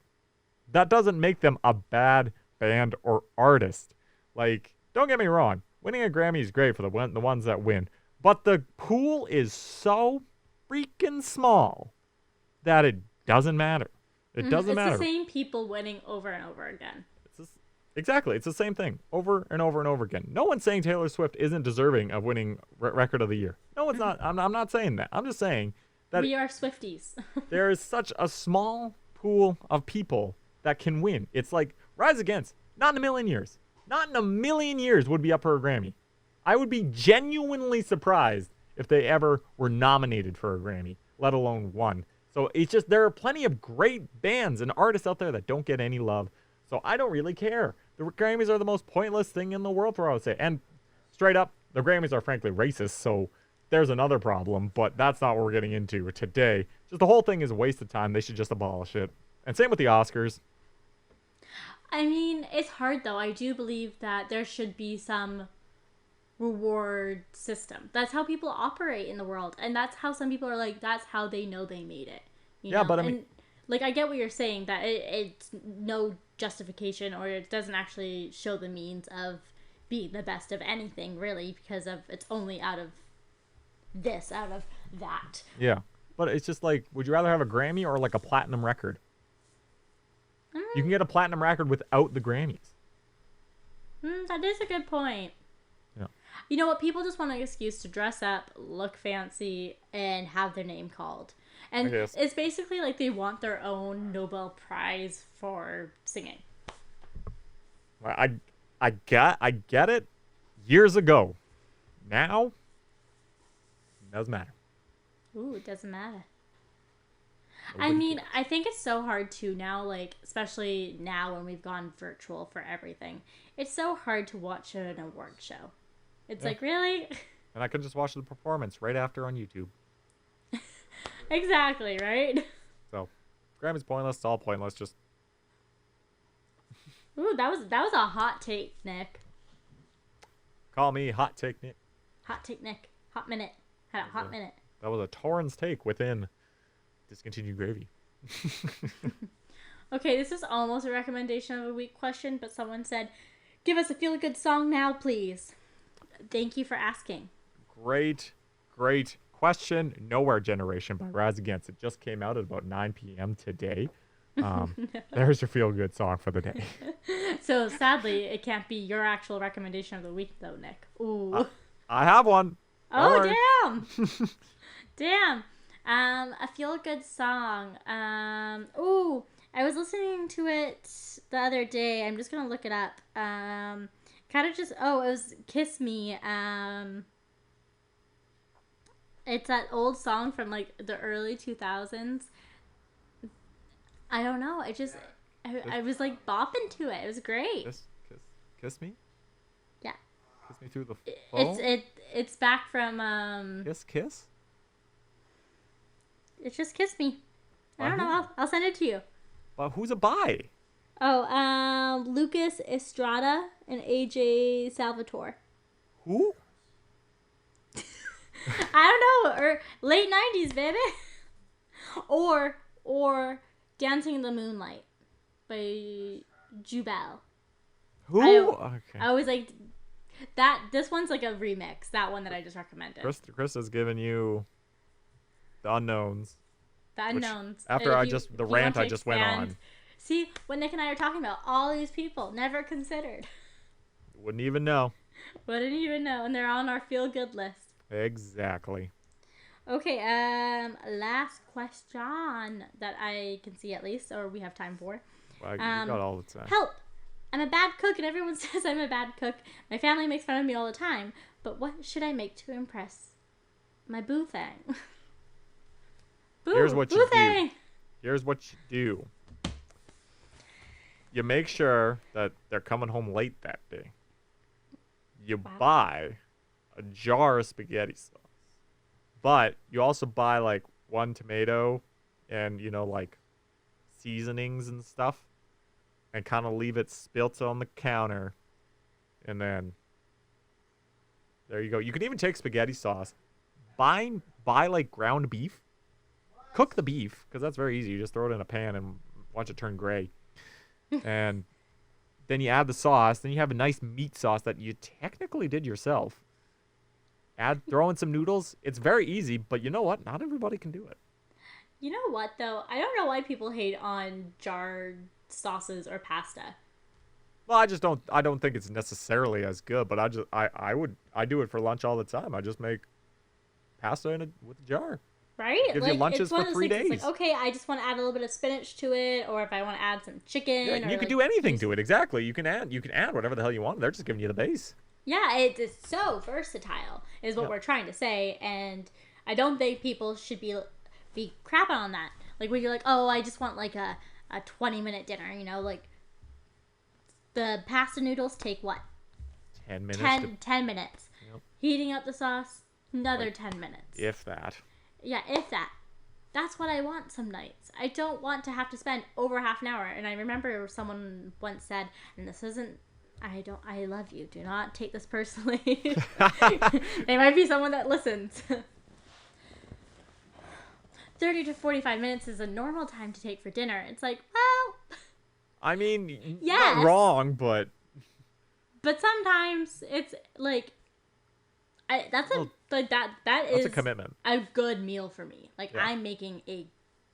That doesn't make them a bad band or artist. Like, don't get me wrong. Winning a Grammy is great for the ones that win. But the pool is so freaking small that it doesn't matter. It doesn't matter. It's the same people winning over and over again. Exactly. It's the same thing over and over and over again. No one's saying Taylor Swift isn't deserving of winning Record of the Year. No, it's not. I'm not saying that. I'm just saying that we are Swifties. there is such a small pool of people that can win. It's like Rise Against. Not in a million years. Not in a million years would be up for a Grammy. I would be genuinely surprised if they ever were nominated for a Grammy, let alone won. So it's just, there are plenty of great bands and artists out there that don't get any love. So I don't really care. The Grammys are the most pointless thing in the world, for I would say. And straight up, the Grammys are frankly racist, so there's another problem, but that's not what we're getting into today. Just the whole thing is a waste of time. They should just abolish it. And same with the Oscars. I mean, it's hard though. I do believe that there should be some reward system. That's how people operate in the world. And that's how some people are like, that's how they know they made it. You know? But I mean... And, like, I get what you're saying, that it's no justification, or it doesn't actually show the means of being the best of anything, really, because of it's only out of this, out of that. Yeah. But it's just like, would you rather have a Grammy or like a platinum record? You can get a platinum record without the Grammys. That is a good point. Yeah. You know what? People just want an excuse to dress up, look fancy, and have their name called. And it's basically like they want their own Nobel Prize for singing. I get it years ago. Now, it doesn't matter. Ooh, it doesn't matter. I mean, I think it's so hard too now, like, especially now when we've gone virtual for everything. It's so hard to watch an award show. It's like, really? And I could just watch the performance right after on YouTube. Exactly, right? So, Grammy's pointless. It's all pointless. Just Ooh, that was a hot take, Nick. call me Hot Take Nick. Hot take, Nick. Hot minute. Had a hot minute. That was a Torrens take within Discontinued Gravy. Okay, this is almost a recommendation of the week question, but someone said, "Give us a feel good song now, please." Thank you for asking. Great question. Nowhere Generation by Rise Against. It just came out at about 9 p.m. today. There's your feel good song for the day. So sadly, it can't be your actual recommendation of the week, though, Nick. Ooh. I have one. Oh, damn. Damn. A feel good song. Ooh, I was listening to it the other day. I'm just gonna look it up. Kind of just. Oh, it was "Kiss Me." It's that old song from like the early 2000s. I don't know. I was like bopping to it. It was great. Kiss me. Yeah. Kiss me through the phone. It's back from Kiss. It's just "Kiss Me." I don't know. I'll send it to you. But who's it by? Oh, Lucas Estrada and AJ Salvatore. Who? I don't know, or late 90s, baby. or "Dancing in the Moonlight" by Jubel. Who? I always like that. This one's like a remix. That one that I just recommended. Chris has given you the unknowns. The unknowns. After the rant I just went on. See, what Nick and I are talking about, all these people never considered. Wouldn't even know. Wouldn't even know, and they're on our feel good list. Exactly. Okay, last question that I can see at least, or we have time for. Well, you got all the time. Help! I'm a bad cook, and everyone says I'm a bad cook. My family makes fun of me all the time, but what should I make to impress my boo thing? Here's what you do. Here's what you do. You make sure that they're coming home late that day. You buy a jar of spaghetti sauce. But you also buy like one tomato and, like seasonings and stuff. And kind of leave it spilt on the counter. And then there you go. You can even take spaghetti sauce. Buy like ground beef. Cook the beef, because that's very easy. You just throw it in a pan and watch it turn gray. And then you add the sauce. Then you have a nice meat sauce that you technically did yourself. Throw in some noodles. It's very easy, but you know what? Not everybody can do it. You know what, though? I don't know why people hate on jarred sauces or pasta. Well, I don't think it's necessarily as good, but I do it for lunch all the time. I just make pasta with a jar. Right? It gives you lunches for 3 days. It's like, okay, I just want to add a little bit of spinach to it, or if I want to add some chicken. Yeah, you can do anything to it. Exactly. You can add whatever the hell you want. They're just giving you the base. Yeah, it's so versatile, is what we're trying to say, and I don't think people should be crapping on that. Like when you're like, oh, I just want like a 20-minute dinner, like the pasta noodles take what? 10 minutes. 10 minutes. Yep. Heating up the sauce, another 10 minutes. If that. Yeah, if that. That's what I want some nights. I don't want to have to spend over half an hour. And I remember someone once said, and this isn't, I love you. Do not take this personally. There might be someone that listens. 30 to 45 minutes is a normal time to take for dinner. It's like, well. I mean, yes, not wrong, but. But sometimes it's like, that's a commitment. A good meal for me. Like I'm making a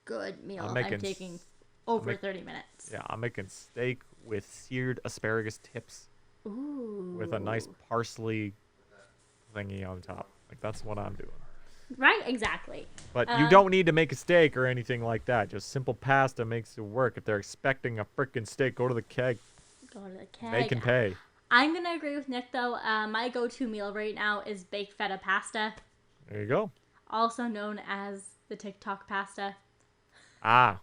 good meal. I'm taking over 30 minutes. Yeah, I'm making steak with seared asparagus tips. Ooh. With a nice parsley thingy on top. Like that's what I'm doing. Right, exactly. But you don't need to make a steak or anything like that. Just simple pasta makes it work. If they're expecting a freaking steak, go to the keg. Go to the keg. They can pay. I'm going to agree with Nick, though. My go-to meal right now is baked feta pasta. There you go. Also known as the TikTok pasta. Ah.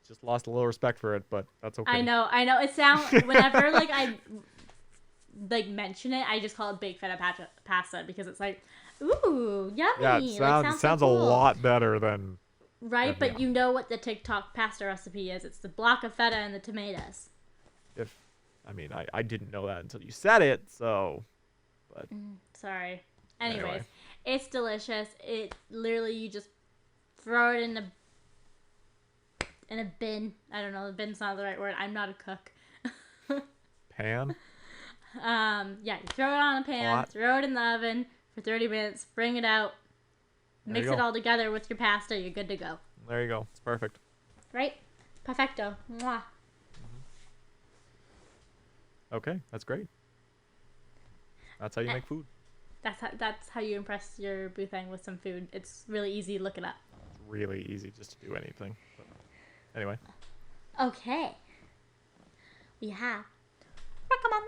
Just lost a little respect for it, but that's okay. I know. It sounds... Whenever, I mention it, I just call it baked feta pasta because it's like, ooh, yummy. Yeah, it sounds so cool. a lot better than Right, but you know what the TikTok pasta recipe is. It's the block of feta and the tomatoes. I didn't know that until you said it, so. But Sorry. Anyways, anyway. it's delicious. It literally, you just throw it in a bin. I don't know, the bin's not the right word. I'm not a cook. Pan? Yeah, you throw it on a pan, throw it in the oven for 30 minutes, bring it out, mix it all together with your pasta, you're good to go. There you go. It's perfect. Right? Perfecto. Mwah. Okay, that's great. That's how you make food. That's how you impress your boothang with some food. It's really easy to look it up. It's really easy just to do anything. But anyway. Okay. We have recommendations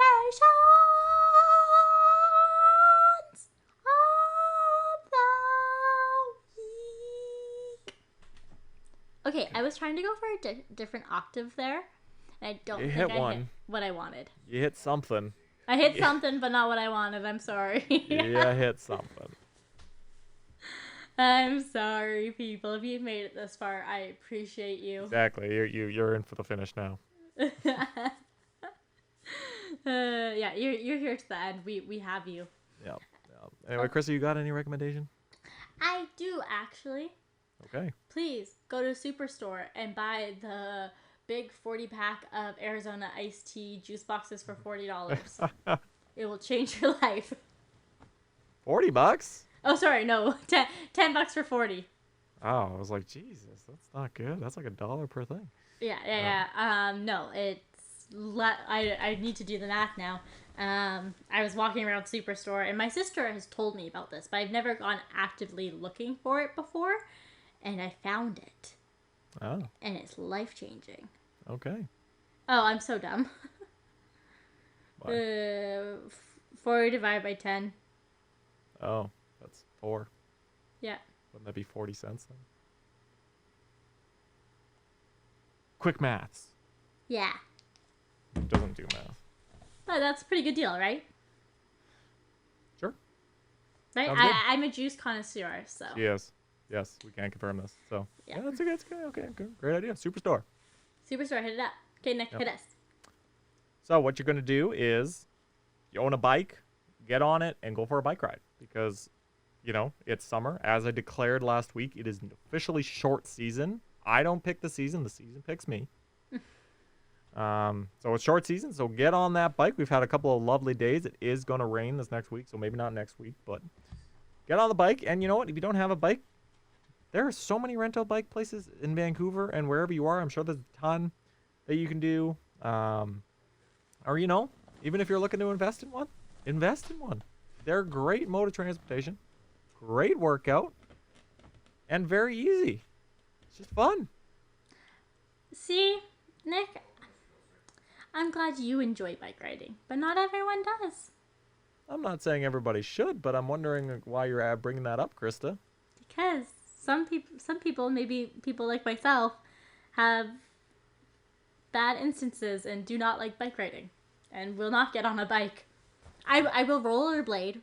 of the week. Okay, I was trying to go for a different octave there, and I don't think I hit what I wanted. You hit something. I hit something, but not what I wanted. I'm sorry. Yeah, hit something. I'm sorry, people. If you've made it this far, I appreciate you. Exactly. You're in for the finish now. Yeah, you're here to the end. We have you. Yeah. Anyway, Krista, you got any recommendation? I do, actually. Okay. Please go to Superstore and buy the big 40-pack of Arizona iced tea juice boxes for $40. It will change your life. $40? Oh, sorry, no. $10 for 40. Oh, I was like, Jesus, that's not good. That's like $1 per thing. Yeah. No, it's I need to do the math now. I was walking around Superstore, and my sister has told me about this, but I've never gone actively looking for it before, and I found it. Oh. And it's life-changing. Okay. Oh, I'm so dumb. 40 divided by 10. Oh, that's 4. Yeah. Wouldn't that be 40 cents then? Quick maths. Yeah. Doesn't do math. But that's a pretty good deal, right? Sure. Right? I'm a juice connoisseur, so. Yes, we can confirm this. So yeah, that's good. Okay, good. Great idea. Superstore. Superstore, hit it up. Okay, Nick, hit us. So what you're gonna do is, you own a bike, get on it, and go for a bike ride because, it's summer. As I declared last week, it is officially short season. I don't pick the season picks me. So it's short season, so get on that bike. We've had a couple of lovely days. It is going to rain this next week, so maybe not next week, but get on the bike. And you know what? If you don't have a bike, there are so many rental bike places in Vancouver and wherever you are. I'm sure there's a ton that you can do. Or, even if you're looking to invest in one, invest in one. They're a great mode of transportation, great workout, and very easy. It's just fun. See, Nick, I'm glad you enjoy bike riding, but not everyone does. I'm not saying everybody should, but I'm wondering why you're bringing that up, Krista. Because some people, maybe people like myself, have bad instances and do not like bike riding and will not get on a bike. I will rollerblade.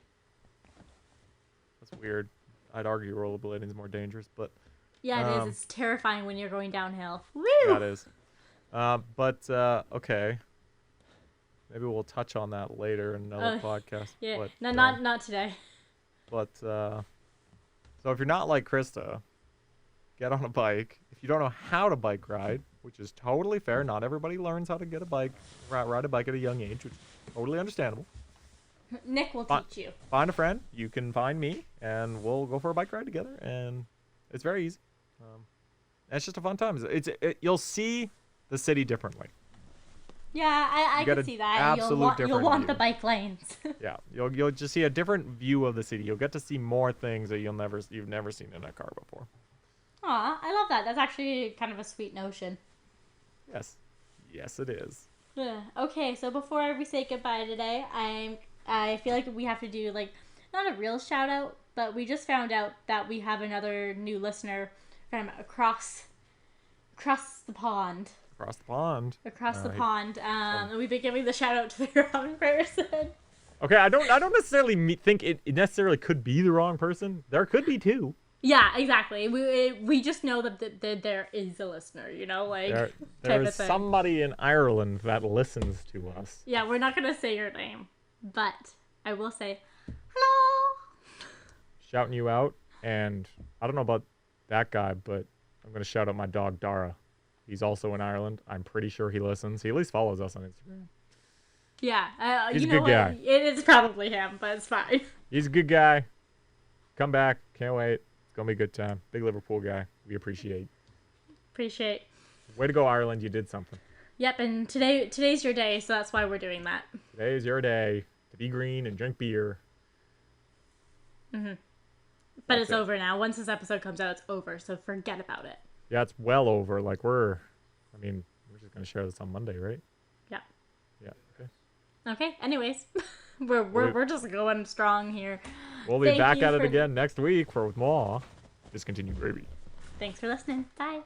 That's weird. I'd argue rollerblading is more dangerous, but... Yeah, it is. It's terrifying when you're going downhill. Woo! Yeah, it is. Okay. Maybe we'll touch on that later in another podcast. Yeah, but, not today. But, so if you're not like Krista, get on a bike. If you don't know how to bike ride, which is totally fair, not everybody learns how to get a bike, ride a bike at a young age, which is totally understandable. Nick will teach you. Find a friend. You can find me, and we'll go for a bike ride together, and it's very easy. It's just a fun time. You'll see the city differently. Yeah, I can see that. You'll want the bike lanes. Yeah, you'll just see a different view of the city. You'll get to see more things that you've never seen in a car before. Aw, I love that. That's actually kind of a sweet notion. Yes, it is. Okay, so before we say goodbye today, I feel like we have to do not a real shout out, but we just found out that we have another new listener from across the pond. Across the pond. And we've been giving the shout out to the wrong person. Okay, I don't necessarily think it necessarily could be the wrong person. There could be two. Yeah, exactly. We just know that there is a listener, you know, like There type is of thing. somebody in Ireland that listens to us. Yeah, we're not gonna say your name, but I will say hello. Shouting you out, and I don't know about that guy, but I'm gonna shout out my dog Dara. He's also in Ireland. I'm pretty sure he listens. He at least follows us on Instagram. Yeah, He's you a know good what? guy. It is probably him, but it's fine. He's a good guy. Come back. Can't wait. It's gonna be a good time. Big Liverpool guy. We appreciate. Appreciate. Way to go, Ireland. You did something. Yep, and today's your day, so that's why we're doing that. Today is your day to be green and drink beer. But That's it's it. over now. Once this episode comes out, it's over, so forget about it. Yeah, it's well over. Like we're just gonna share this on Monday, right? Yeah. Yeah. Okay. Okay. Anyways, we're just going strong here. We'll be Thank back you at it for- again next week for more Discontinued Gravy. Thanks for listening. Bye.